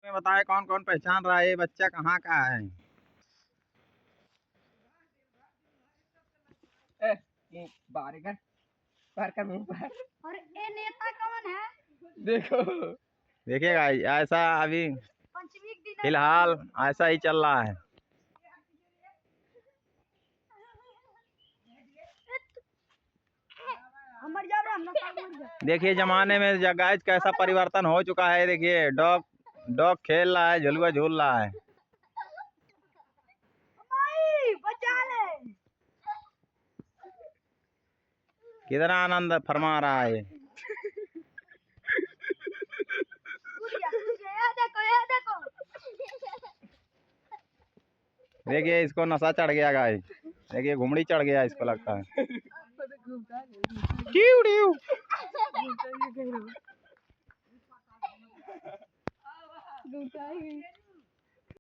में बताए कौन कौन पहचान रहा है ये बच्चा कहाँ का है। बाहर कर बाहर कर मुंह पर। और ये नेता कौन है? देखो देखिएगा ऐसा अभी पंचमी के दिन फिलहाल ऐसा ही चल रहा है। हमर जा रहा हम लोग। देखिए जमाने में गाइस कैसा परिवर्तन हो चुका है। देखिए डॉग डॉग खेल रहा है, झुलुआ झूल रहा है। बचा ले। कितना आनंद फरमा रहा है। देखो देखिए इसको नशा चढ़ गया गाइस। देखिए घुमड़ी चढ़ गया इसको लगता है। Due due. घूमता है